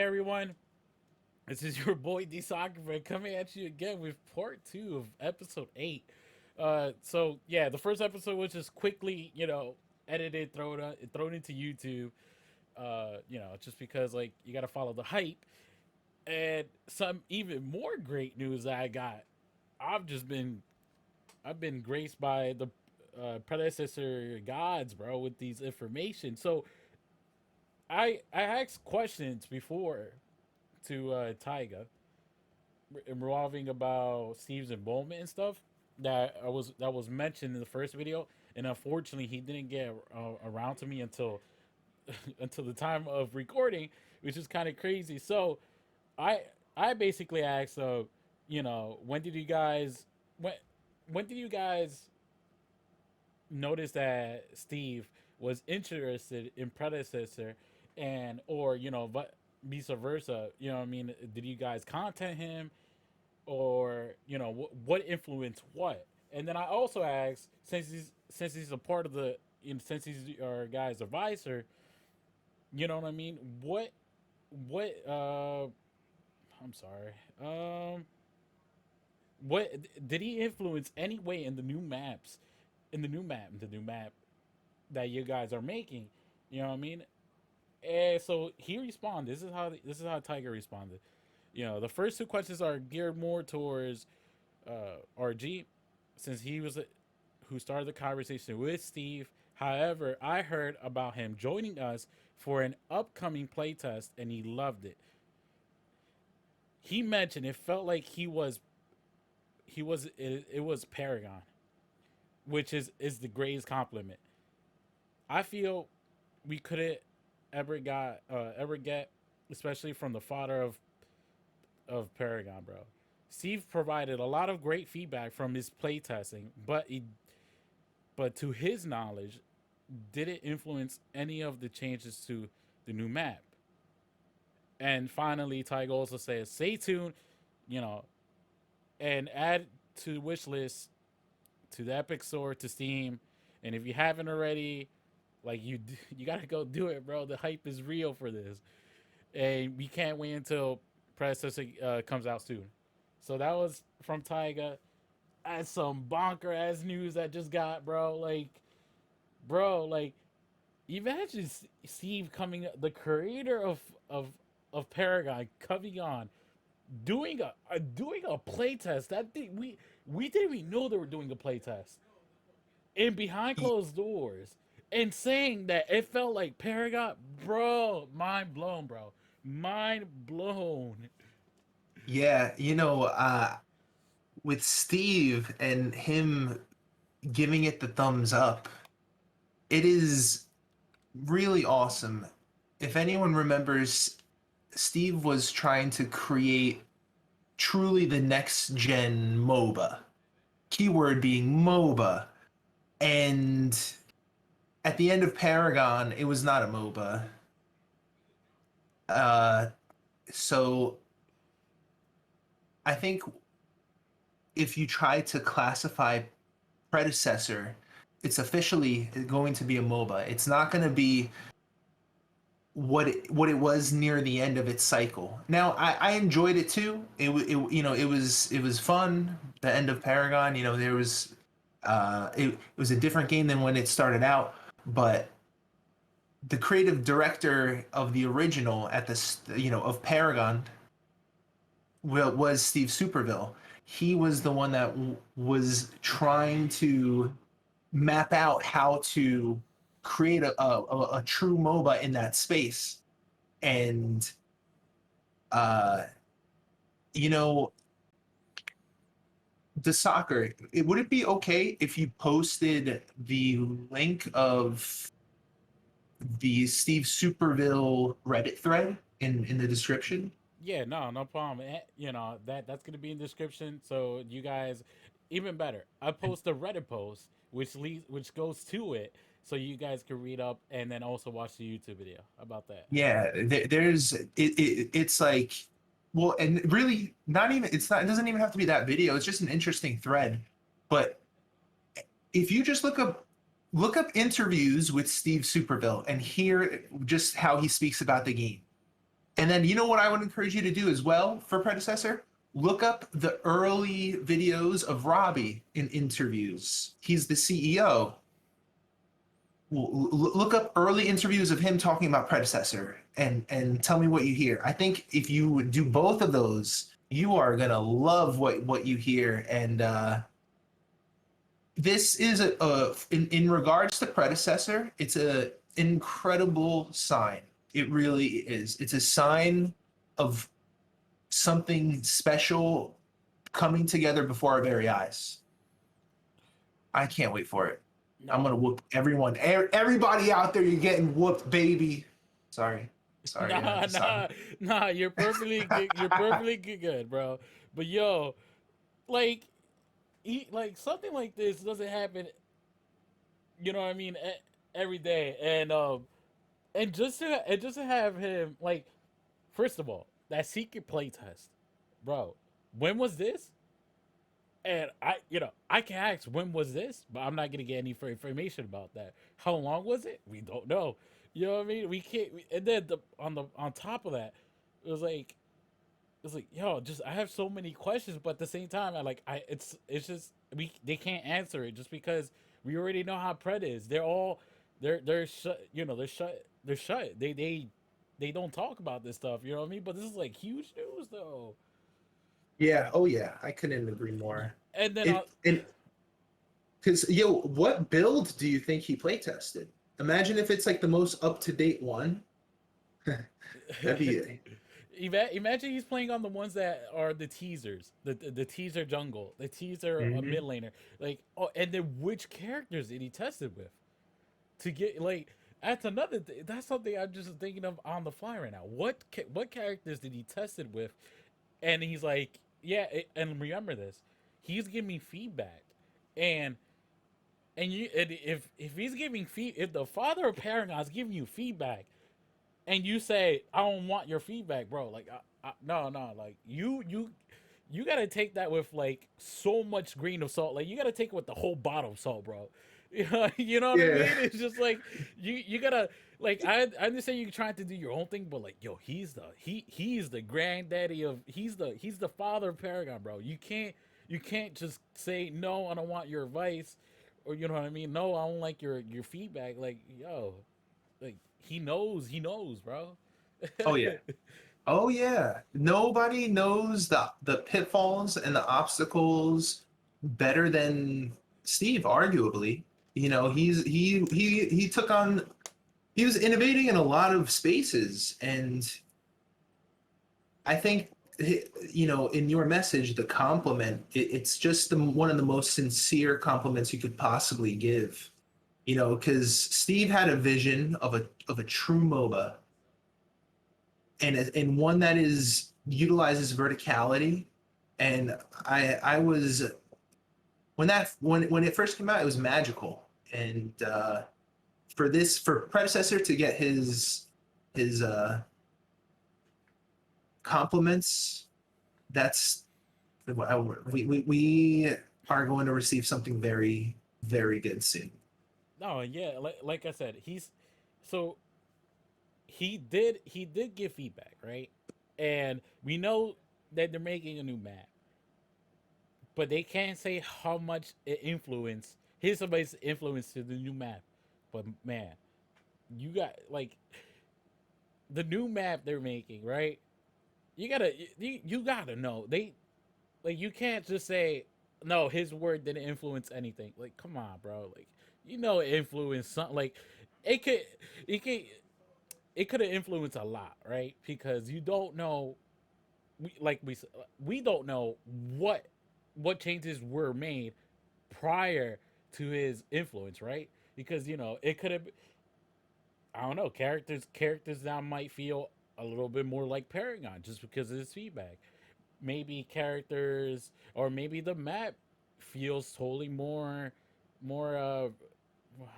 everyone, this is your boy D Soccer coming at you again with part two of episode 8. So yeah, the first episode was just quickly, edited, thrown into YouTube. Just because like you got to follow the hype. And some even more great news that I got. I've just been I've been graced by the predecessor gods, bro, with these information. So I asked questions before to Tyga revolving about Steve's involvement and stuff that was mentioned in the first video, and unfortunately he didn't get around to me until until the time of recording, which is kind of crazy. So I I basically asked, when did you guys when did you guys notice that Steve was interested in predecessor, and or but vice versa, what I mean, did you guys contact him, or what influenced what? And then I also asked, since he's a part of the since he's our guy's advisor, what I mean, what I'm sorry, what did he influence any way in the new maps, the new map that you guys are making? You know what I mean? And so he responded. This is how Tiger responded. The first two questions are geared more towards RG, since he was who started the conversation with Steve. However, I heard about him joining us for an upcoming playtest, and he loved it. He mentioned it felt like it was Paragon, which is the greatest compliment. I feel we couldn't ever get, especially from the father of Paragon, bro. Steve provided a lot of great feedback from his playtesting, but to his knowledge, did it influence any of the changes to the new map? And finally, Tyga also says, "Stay tuned, you know, and add to wish list to the Epic Store to Steam. And if you haven't already, like you gotta go do it, bro. The hype is real for this, and we can't wait until Predecessor comes out soon." So that was from Tyga. That's some bonker ass news that just got, bro. Like, imagine Steve coming, the creator of Paragon, coming on, doing a playtest. That thing we didn't even know they were doing a playtest, and behind Y- closed doors, and saying that it felt like Paragon, bro. Mind blown, bro. Mind blown. Yeah, with Steve and him giving it the thumbs up, it is really awesome. If anyone remembers, Steve was trying to create truly the next gen MOBA. Keyword being MOBA. And at the end of Paragon, it was not a MOBA. Uh, so I think if you try to classify predecessor, it's officially going to be a MOBA. It's not going to be what it was near the end of its cycle. Now, I enjoyed it too. It was fun. The end of Paragon, there was it was a different game than when it started out, but the creative director of the original at of Paragon was Steve Superville. He was the one that was trying to map out how to create a true MOBA in that space. And uh, you know, the soccer. Would it be okay if you posted the link of the Steve Superville Reddit thread in the description? Yeah, no problem. That's gonna be in the description. So you guys, even better, I post a Reddit post which goes to it, so you guys can read up and then also watch the YouTube video. How about that? Yeah, it's like, well, and really not even, it doesn't even have to be that video. It's just an interesting thread. But if you just look up interviews with Steve Superville and hear just how he speaks about the game. And then you know what I would encourage you to do as well for predecessor? Look up the early videos of Robbie in interviews. He's the CEO. Look up early interviews of him talking about predecessor and tell me what you hear. I think if you do both of those, you are gonna love what you hear. And this is in regards to predecessor, it's a incredible sign. It really is. It's a sign of something special coming together before our very eyes. I can't wait for it. I'm No, gonna whoop everyone. Everybody out there, you're getting whooped, baby. Sorry, sorry, nah, sorry. nah. You're perfectly good. You're perfectly good, bro. But yo, like, like something like this doesn't happen. You know what I mean? Every day, and just to have him like, first of all, that secret playtest, bro. When was this? And I can ask when was this, but I'm not gonna get any information about that. How long was it? We don't know. You know what I mean? We can't. And then on top of that, it was like yo, just I have so many questions, but at the same time, it's just we they can't answer it just because we already know how Pred is. They're all they're shut. They're shut. They don't talk about this stuff. You know what I mean? But this is like huge news though. Yeah. Oh yeah. I couldn't agree more. And then It and because yo, what build do you think he play tested? Imagine if it's like the most up to date one. That'd be Imagine he's playing on the ones that are the teasers, the teaser jungle, the teaser mid Mhm. laner, like oh, and then which characters did he tested with to get like that's another that's something I'm just thinking of on the fly right now. What characters did he tested with? And he's like, yeah, and remember this, he's giving me feedback, and and if he's giving if the father of Paragon is giving you feedback and you say I don't want your feedback, bro. Like, no, like you gotta take that with like so much grain of salt. Like you gotta take it with the whole bottle of salt, bro. You know what I yeah. mean? It's just like you gotta like I understand you trying to do your own thing, but like yo, he's the granddaddy of he's the father of Paragon, bro. You can't just say no, I don't want your advice, or you know what I mean? No, I don't like your feedback. Like yo, like he knows, bro. Oh yeah. Oh yeah. Nobody knows the pitfalls and the obstacles better than Steve, arguably. You know, he took on he was innovating in a lot of spaces, and I think you know, in your message, the compliment, it's just one of the most sincere compliments you could possibly give. You know, because Steve had a vision of a true MOBA, and one that is utilizes verticality. And I was when it first came out, it was magical. And for predecessor to get his compliments, that's we are going to receive something very good soon. No, yeah, like I said, so he did give feedback, right? And we know that they're making a new map, but they can't say how much it influenced his somebody's influence to the new map. But man, you got like the new map they're making, right? You gotta know they like you can't just say no. His word didn't influence anything. Like, come on, bro. Like, it influenced something. Like, it could, it could, it could have influenced a lot, right? Because you don't know. We don't know what changes were made prior to his influence, right? Because it could have. I don't know. Characters now might feel a little bit more like Paragon just because of his feedback. Maybe characters or maybe the map feels totally more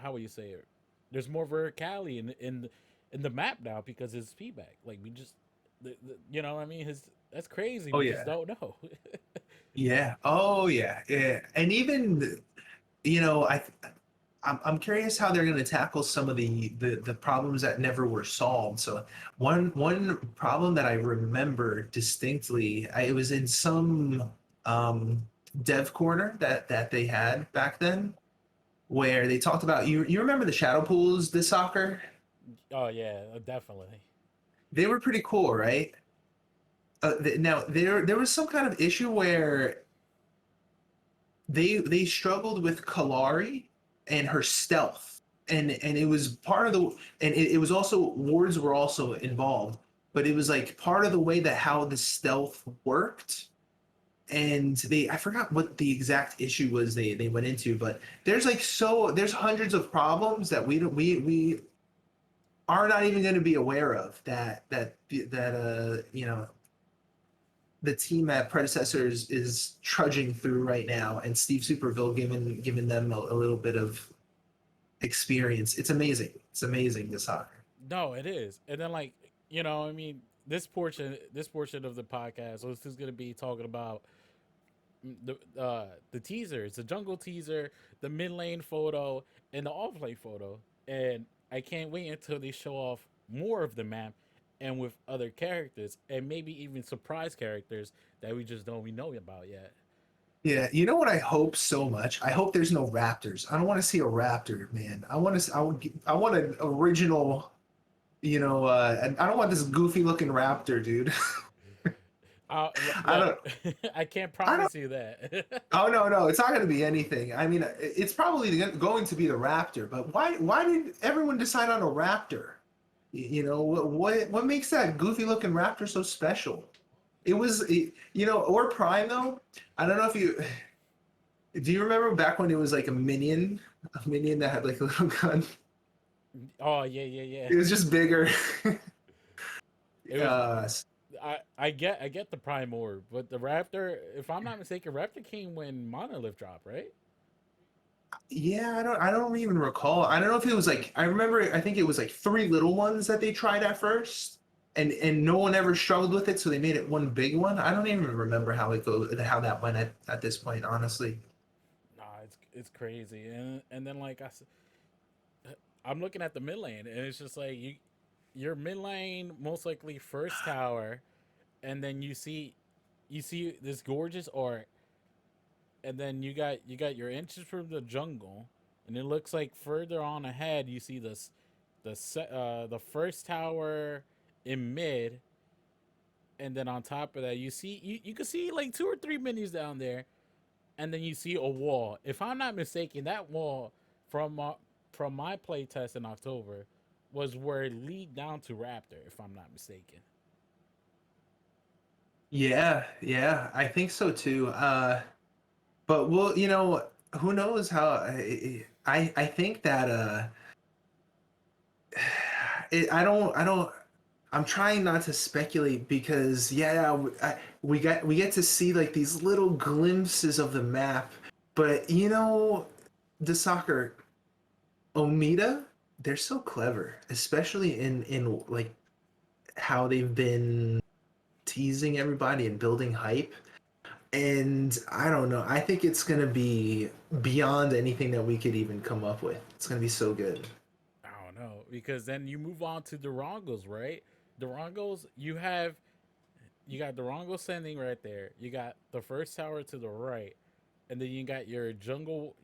how would you say it, there's more verticality in the map now because of his feedback. Like we just you know what I mean, his that's crazy, Oh we just yeah. don't know. Yeah. Oh yeah. Yeah. And even you know, I'm curious how they're going to tackle some of the problems that never were solved. So one problem that I remember distinctly, it was in some um, dev corner that they had back then, where they talked about you remember the shadow pools this soccer. Oh yeah, definitely. They were pretty cool, right? Now there was some kind of issue where they struggled with Kalari and her stealth, and it was part of the and it was also wards were also involved, but it was like part of the way that how the stealth worked. And they I forgot what the exact issue was they went into, but there's hundreds of problems that we are not even going to be aware of that the team at predecessors is trudging through right now, and Steve Superville giving them a little bit of experience. It's amazing. It's amazing, the soccer. No, it is. And then like, I mean, this portion of the podcast was just gonna be talking about the teasers, the jungle teaser, the mid lane photo, and the off lane photo. And I can't wait until they show off more of the map and with other characters and maybe even surprise characters that we just don't we know about yet. Yeah, you know what I hope so much? I hope there's no raptors. I don't want to see a raptor, man. I want an original, and I don't want this goofy looking raptor, dude. I Look, don't I can't I don't promise you that. Oh no, it's not going to be anything. I mean, it's probably going to be the raptor, but why did everyone decide on a raptor? What makes that goofy looking raptor so special? Or Prime though. I don't know if you do you remember back when it was like a minion that had like a little gun. Oh yeah, yeah, yeah. It was just bigger. It was. uh, I get the prime orb, but the raptor, if I'm not mistaken, raptor came when monolith dropped, right? yeah, I don't even recall. I don't know if it was like I remember. I think it was like three little ones that they tried at first, and no one ever struggled with it, so they made it one big one. I don't even remember how that went at this point, honestly. Nah, it's crazy, and then like I'm looking at the mid lane, and it's just like your mid lane most likely first tower, and then you see this gorgeous art, and then you got your inches from the jungle, and it looks like further on ahead you see the first tower in mid, and then on top of that you can see like two or three minis down there, and then you see a wall. If I'm not mistaken, that wall from my play test in October was where it lead down to Raptor. If I'm not mistaken. Yeah, I think so too. But well, who knows how? I think that I don't. I'm trying not to speculate because yeah, we get to see like these little glimpses of the map, but the soccer Omida, they're so clever, especially in like how they've been teasing everybody and building hype. And I don't know. I think it's gonna be beyond anything that we could even come up with. It's gonna be so good. I don't know because then you move on to Durangos, right? Durangos, you got Durango sending right there. You got the first tower to the right, and then you got your jungle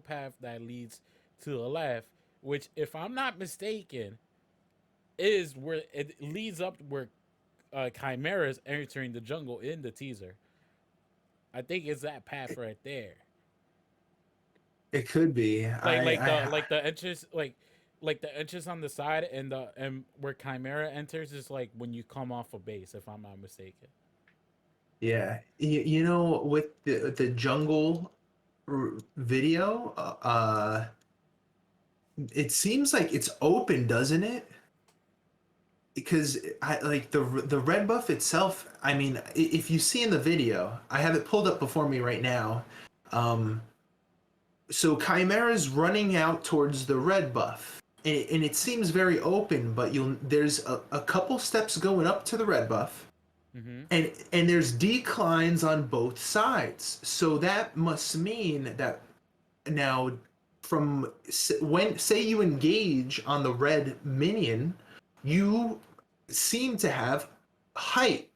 path that leads to the left, which if I'm not mistaken is where it leads up where Chimera is entering the jungle in the teaser. I think it's that path right there. It could be. Like like the like the entrance like the entrance on the side and where Chimera enters is like when you come off a base, if I'm not mistaken. Yeah. With the jungle video, it seems like it's open, doesn't it? Because I like the red buff itself. I mean, if you see in the video, I have it pulled up before me right now. Um, so Chimera's running out towards the red buff, and it seems very open, but there's a couple steps going up to the red buff, Mm-hmm. and there's declines on both sides. So that must mean that now when say you engage on the red minion, you seem to have height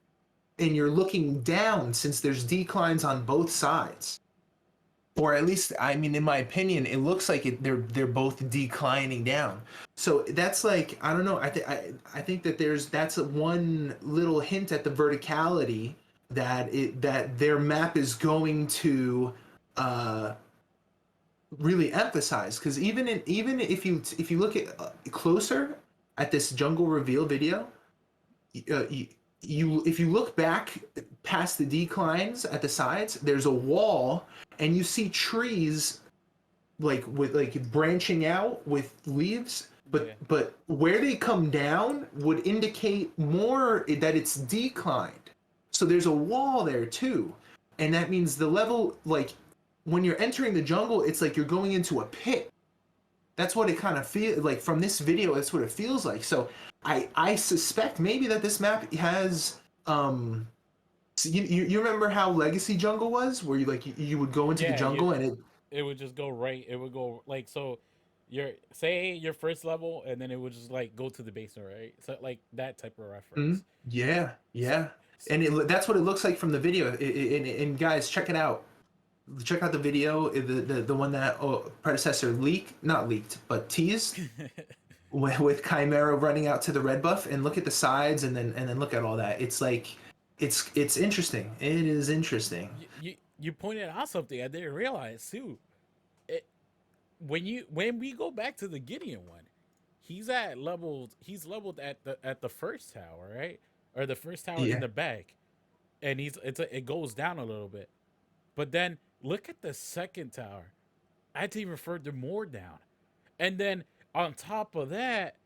and you're looking down since there's declines on both sides. Or at least, I mean, in my opinion, it looks like they're both declining down. So that's like, I don't know. I think that that's one little hint at the verticality that their map is going to uh, really emphasize. Because even if you look at closer at this jungle reveal video, you, if you look back past the declines at the sides, there's a wall, and you see trees like branching out with leaves. Yeah. But where they come down would indicate more that it's declined. So there's a wall there too, and that means the level, like when you're entering the jungle, it's like you're going into a pit. That's what it kind of feels like from this video. That's what it feels like. So I suspect maybe that this map has so you remember how Legacy Jungle was, where you would go into the Yeah, jungle and it. it would just go right. It would go like so. Your say your first level, and then it would just like go to the basement, right? So like that type of Mhm. reference. Yeah, So, yeah, so and that's what it looks like from the video. And guys, check it out. Check out the video, the one that predecessor not leaked, but teased with Chimera running out to the red buff, and look at the sides, and then look at all that. It's like it's interesting. It is interesting. you pointed out something I didn't realize too. It, when we go back to the Gideon one, he's leveled at the first tower, right? Or the first tower in Yeah. the back, and it goes down a little bit. But then look at the second tower. I'd even further more down. And then on top of that,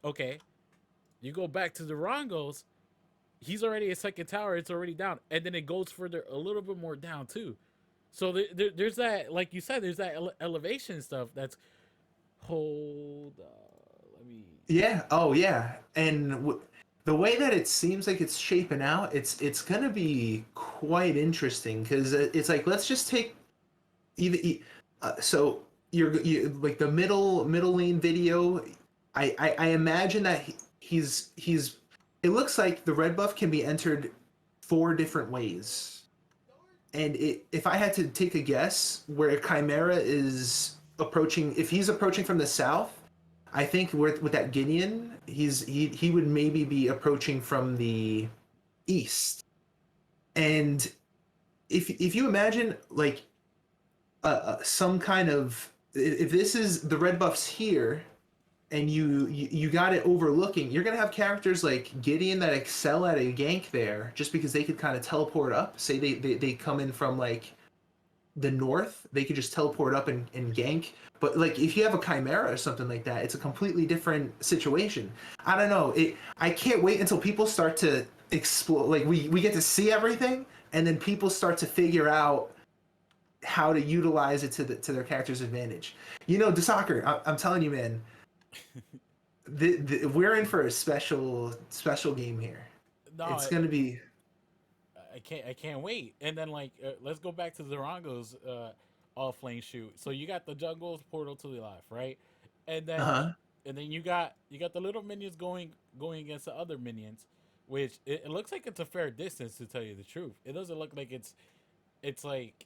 okay, you go back to the Rongos, he's already a second tower, it's already down. And then it goes further a little bit more down too. So there's that, like you said, there's that elevation stuff that's hold. Let me. Yeah. Oh, yeah. And the way that it seems like it's shaping out, it's gonna be quite interesting because it's like let's just take even so you like the middle lane video. I imagine that he's. It looks like the red buff can be entered four different ways, and if I had to take a guess where Chimera is approaching, if he's approaching from the south, I think with that Gideon, he would maybe be approaching from the east. And if you imagine like some kind of, if this is the red buffs here and you got it overlooking, you're gonna have characters like Gideon that excel at a gank there just because they could kind of teleport up. Say they come in from like the north, they could just teleport up and gank. But like if you have a Chimera or something like that, it's a completely different situation. I don't know. I can't wait until people start to explore. Like we get to see everything, and then people start to figure out how to utilize it to their character's advantage. You know, Soccer, I'm telling you, man, we're in for a special game here. No, It's gonna be. I can't wait. And then like let's go back to Durango's off lane shoot. So you got the jungle's portal to the left, right? And Uh then huh. you got the little minions going against the other minions, which it looks like it's a fair distance to tell you the truth. It doesn't look like it's like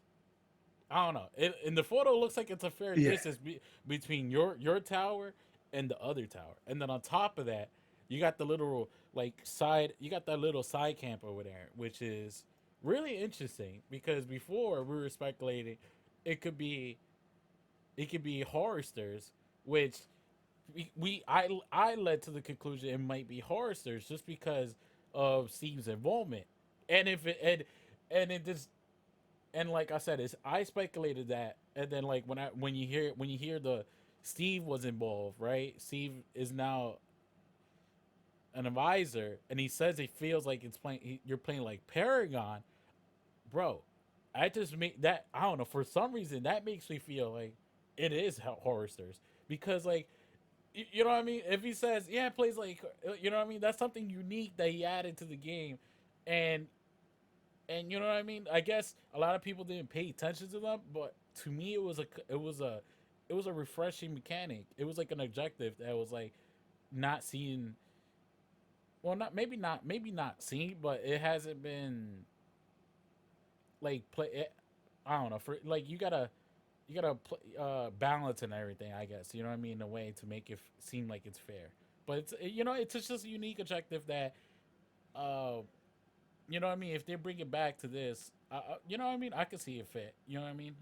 I don't know. In the photo, it looks like it's a fair Yeah. distance between your tower and the other tower. And then on top of that, you got the little like side. You got that little side camp over there, which is really interesting because before we were speculating it could be it could be horrorsters, which I led to the conclusion it might be horrorsters just because of Steve's involvement. And if it and it just and like I said, it's I speculated that, and then like when you hear the Steve was involved, right? Steve is now an advisor, and he says he feels like you're playing like Paragon, bro. I just make that I don't know for some reason that makes me feel like it is horror stars because like you know what I mean. If he says yeah, it plays like you know what I mean, that's something unique that he added to the game, and and you know what I mean. I guess a lot of people didn't pay attention to them, but to me, it was a refreshing mechanic. It was like an objective that was like not seen. Well, maybe not seen, but it hasn't been like play. I don't know. For like you gotta balance and everything. I guess you know what I mean in a way to make it seem like it's fair. But it's you know it's just a unique objective that uh you know what I mean. If they bring it back to this, you know what I mean. I could see it fit. You know what I mean.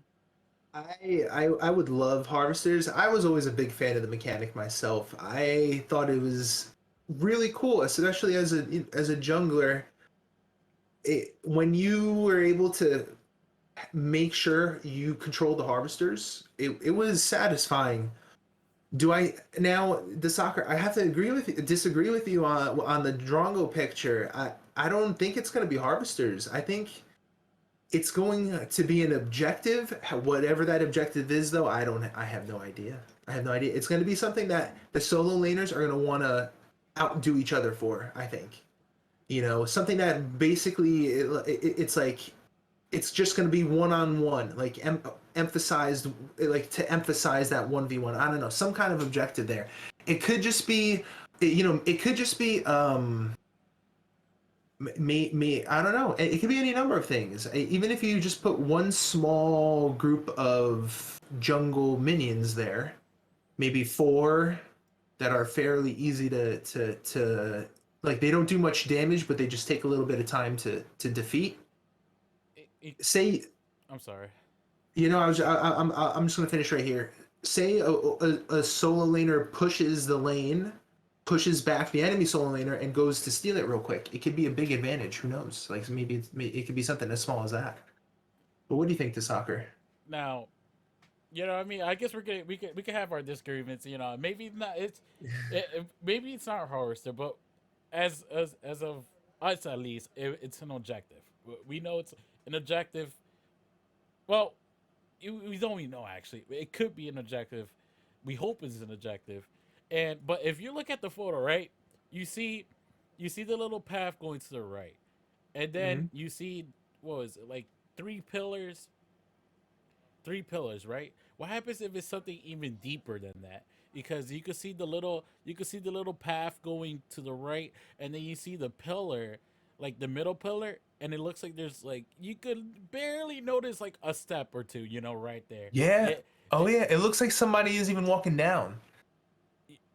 I would love harvesters. I was always a big fan of the mechanic myself. I thought it was really cool, especially as a jungler. When you were able to make sure you control the harvesters, it was satisfying. Do I now the soccer? I have to disagree with you on the Drongo picture. I don't think it's going to be harvesters. I think it's going to be an objective. Whatever that objective is, though, I don't. I have no idea. I have no idea. It's going to be something that the solo laners are going to want to outdo each other for. I think. Something that basically it's like it's just going to be one on one, like emphasized, like to emphasize that 1v1. I don't know, some kind of objective there. It could just be, it could just be me I don't know, it could be any number of things. Even if you just put one small group of jungle minions there, maybe four that are fairly easy to like, they don't do much damage, but they just take a little bit of time to defeat. It, Say, I'm sorry. I'm just gonna finish right here. Say a solo laner pushes the lane, pushes back the enemy solo laner, and goes to steal it real quick. It could be a big advantage. Who knows? Like, maybe it could be something as small as that. But what do you think to soccer? Now, you know what I mean. I guess we could have our disagreements. You know, maybe not. Maybe it's not harvester, but as of us at least, it's an objective. We know it's an objective. Well, we don't even know actually. It could be an objective. We hope it's an objective. And but if you look at the photo, right, you see you see the little path going to the right, and then Mm-hmm. you see what was it like three pillars, three pillars, right? What happens if it's something even deeper than that? Because you could see the little path going to the right, and then you see the pillar, like the middle pillar, and it looks like there's like you could barely notice like a step or two, you know, right there. Yeah. It, Oh it yeah. It looks like somebody is even walking down.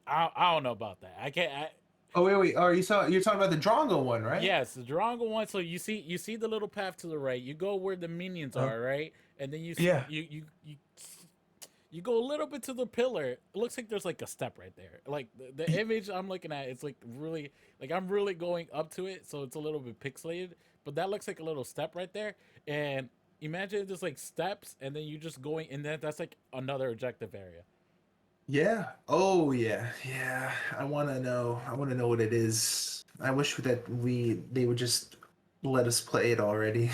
I don't know about that. I can't. Oh wait. Oh, you're talking about the Drongo one, right? Yes, the Durango one. So you see the little path to the right. You go where the minions Uh, are, right, and then yeah. you go a little bit to the pillar. It looks like there's like a step right there. Like the image I'm looking at, it's like really like I'm really going up to it, so it's a little bit pixelated. But that looks like a little step right there. And imagine there's like steps, and then you just going, and then that's like another objective area. Yeah. Oh yeah. Yeah. I want to know. I want to know what it is. I wish that they would just let us play it already.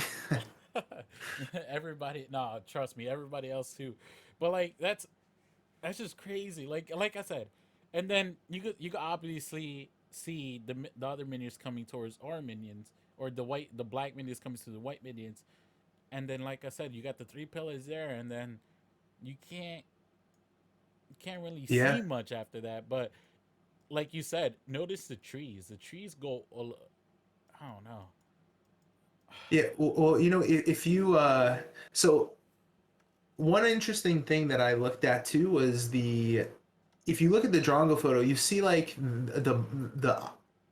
Everybody, nah, trust me, everybody else too. But like that's just crazy. Like I said, and then you could obviously see the other minions coming towards our minions, or the black minions coming to the white minions, and then like I said, you got the three pillars there, and then you can't really see Yeah. much after that. But like you said, notice the trees. The trees go. I don't know. Yeah. Well, if you so one interesting thing that I looked at too was the if you look at the Drongo photo, you see like the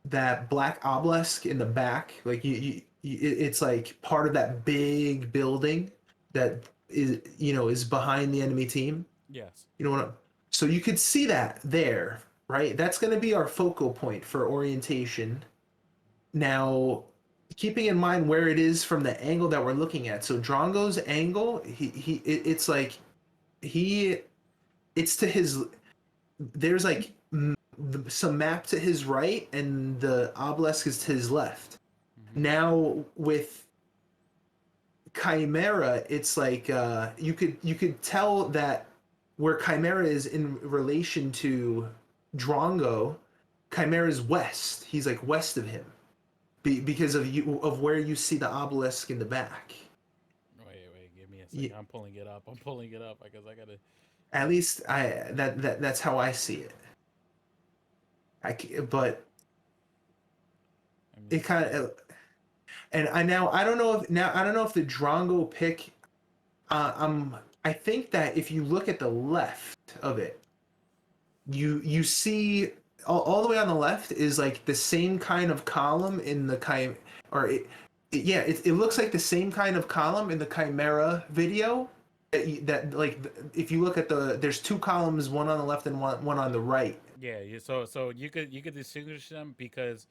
that black obelisk in the back, like it's like part of that big building that is behind the enemy team. Yes. You know what? So you could see that there, right? That's going to be our focal point for orientation. Now, keeping in mind where it is from the angle that we're looking at. So Drongo's angle, it's like he, it's to his. There's like some map to his right, and the obelisk is to his left. Hmm. Now with Chimera, it's like you could tell that where Chimera is in relation to Drongo, Chimera's west. He's like west of him. because of you of where you see the obelisk in the back. Wait, give me a second. You, I'm pulling it up. I'm pulling it up because I gotta. at least that's how I see it. But Let me it kind see. of, and I now I don't know if now I don't know if the Drongo pick. I think that if you look at the left of it, you see all the way on the left is like the same kind of column in the or yeah, it looks like the same kind of column in the Chimera video. That like if you look at there's two columns, one on the left and one on the right. Yeah, so you could distinguish them because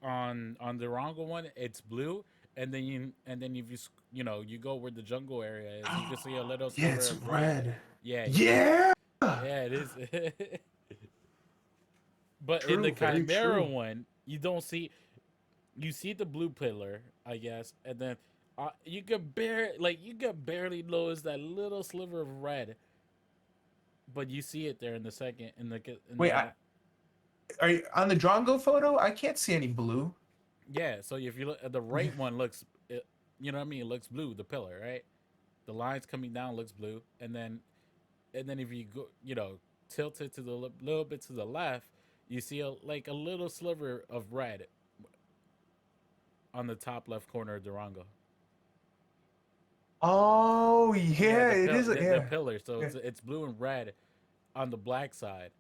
on the Rongo one it's blue, and then if you go where the jungle area is, you can see a little Yeah, sliver it's of red. red. Yeah, Yeah, yeah, it is. But in the true, very Chimera true. one, you see the blue pillar, I guess, and then you could barely notice that little sliver of red, but you see it there in the second in Wait, the are you on the Drongo photo? I can't see any blue. yeah. So if you look at the right one, you know what I mean. It looks blue, the pillar, right? The lines coming down looks blue, and then if you go, tilt it to the little bit to the left, you see like a little sliver of red on the top left corner of Durango. Oh Yeah, yeah, it is. the Yeah, pillar. So yeah. it's blue and red on the black side.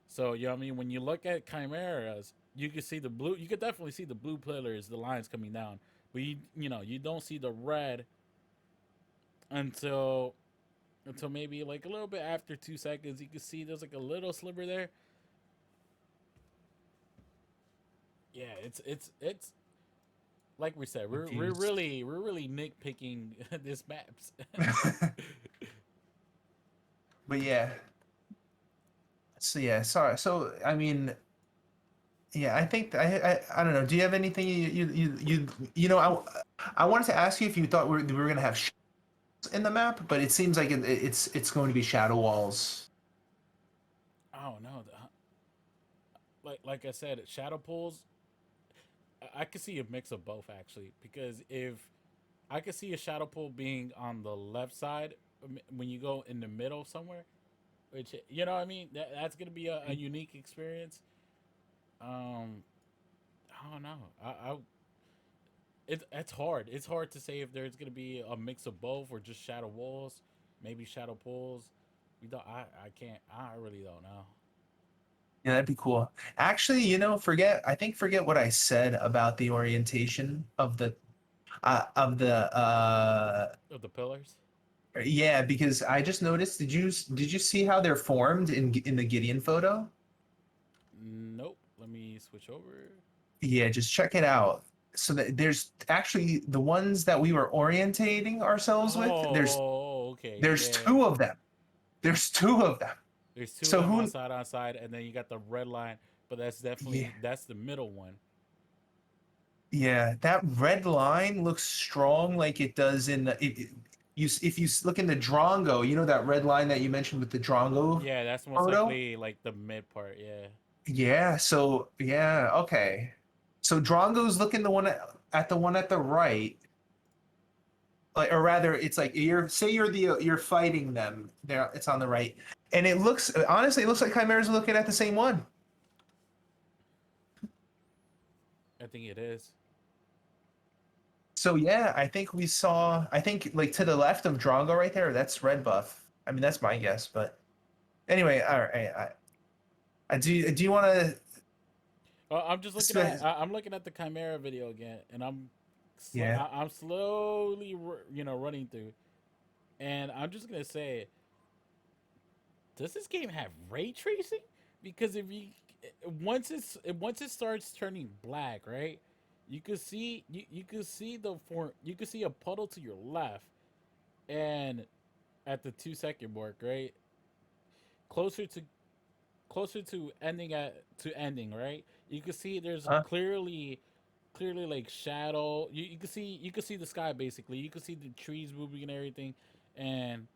So you know what I mean. When you look at chimeras, you can see the blue. You could definitely see the blue pillars, the lines coming down, but you don't see the red until maybe like a little bit after 2 seconds. You can see there's like a little sliver there. Yeah, it's like we said, Confused. we're really nitpicking this maps. But yeah, so yeah, sorry. So I mean, yeah, I think I don't know. Do you have anything you know? I wanted to ask you if you thought we were gonna have in the map, but it seems like it's going to be shadow walls. I don't know. Like I said, shadow pools. I could see a mix of both actually, because if I could see a shadow pool being on the left side when you go in the middle somewhere, which you know what I mean. That's gonna be a unique experience. Um, I don't know. It's hard. It's hard to say if there's gonna be a mix of both or just shadow walls, maybe shadow pools. We don't. I can't. I really don't know. Yeah, that'd be cool. Actually, forget what I said about the orientation of the Of the pillars. yeah, because I just noticed, did you see how they're formed in the Gideon photo? Nope. Let me switch over. Yeah, just check it out. So there's actually the ones that we were orientating ourselves with, Oh, okay. there's Yeah. two of them. There's two of them. There's two of So them who on side, and then you got the red line, but yeah, that's the middle one. yeah, that red line looks strong like it does in if you look in the Drongo, that red line that you mentioned with the Drongo Yeah, that's most photo? likely like the mid part. Yeah. Yeah, so yeah, okay. So Drongo's looking the one at the right, like, or rather, it's like you're fighting them. There, it's on the right, and it looks honestly, it looks like Chimera's looking at the same one. I think it is. So yeah, I think we saw. I think like to the left of Drongo right there, that's red buff. I mean, that's my guess, but anyway, all right. Do you want to? I'm just looking at I'm looking at the Chimera video again, and Yeah. I'm slowly running through, and I'm just gonna say, does this game have ray tracing? Because if you once it starts turning black, right? You could see the form. You could see a puddle to your left, and at the 2 second mark, right? Closer to ending, right? You can see there's Huh? clearly like shadow. You can see the sky basically. You can see the trees moving and everything, and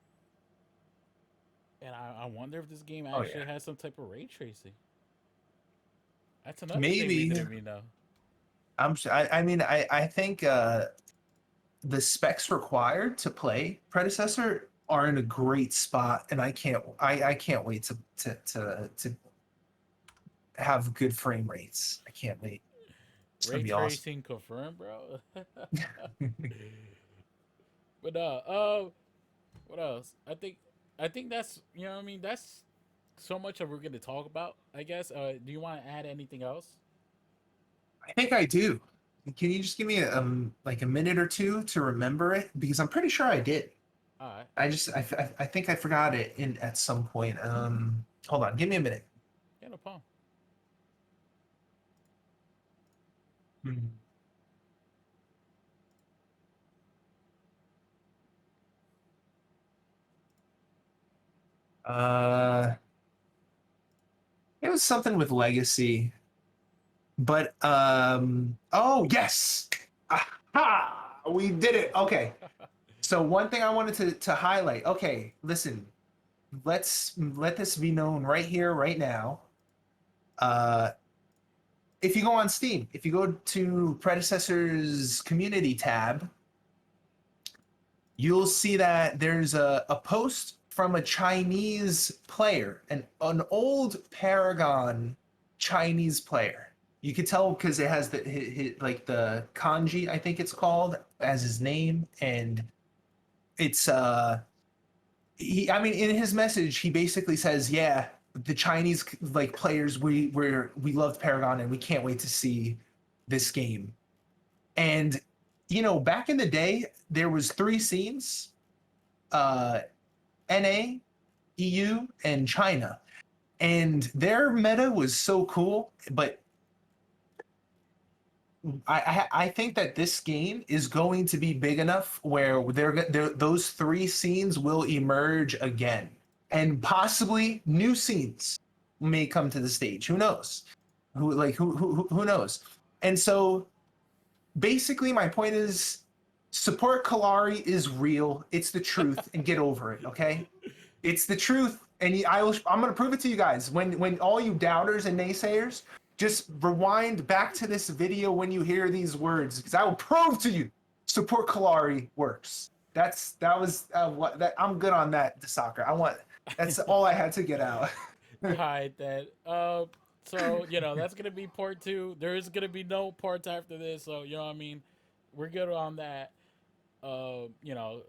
I wonder if this game Oh yeah. actually has some type of ray tracing. That's another thing we Maybe. didn't even know. I mean, I think the specs required to play predecessor are in a great spot, and I can't wait to have good frame rates. I can't wait. It's gonna Ray be awesome. tracing confirmed, bro. But what else? I think that's you know what I mean that's so much of we're gonna talk about. I guess. Do you want to add anything else? I think I do. Can you just give me like a minute or two to remember it? Because I'm pretty sure I did. All right. I think I forgot it in at some point. Hold on, give me a minute. Yeah, no problem. Hmm. Uh, it was something with legacy, but oh yes, aha, we did it. Okay, so one thing I wanted to highlight. Okay, listen, let this be known right here, right now. Uh, if you go on Steam, if you go to Predecessor's community tab, you'll see that there's a post from a Chinese player, an old Paragon Chinese player. You could tell because it has like the kanji, I think it's called, as his name, and it's I mean, in his message, he basically says, "Yeah, the Chinese like players, we loved Paragon, and we can't wait to see this game." And back in the day, there was three scenes: uh, NA, EU, and China, and their meta was so cool. But I think that this game is going to be big enough where those three scenes will emerge again, and possibly new scenes may come to the stage. Who knows? Who knows? And so basically, my point is, support Kalari is real. It's the truth, and get over it. Okay, it's the truth, and I'm going to prove it to you guys. When all you doubters and naysayers, just rewind back to this video when you hear these words, because I will prove to you support Kalari works. That was what that I'm good on that. The soccer. I want. That's all I had to get out. Alright then. So that's gonna be part two. There is gonna be no parts after this, so you know what I mean. We're good on that.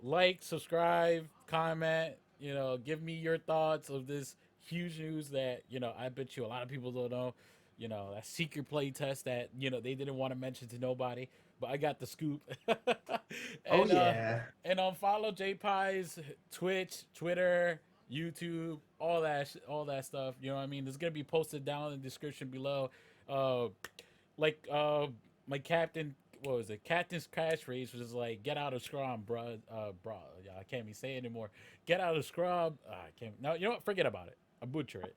Like, subscribe, comment. Give me your thoughts of this huge news that I bet you a lot of people don't know. That secret play test that they didn't want to mention to nobody, but I got the scoop. Oh and yeah. follow JPie's Twitch, Twitter, YouTube, all that stuff. You know what I mean? It's gonna be posted down in the description below. Uh, like my captain, what was it? Captain's catchphrase was like, "Get out of scrum, bro." Yeah, I can't even say it anymore. Get out of scrum. I can't. No, you know what? Forget about it. I butcher it.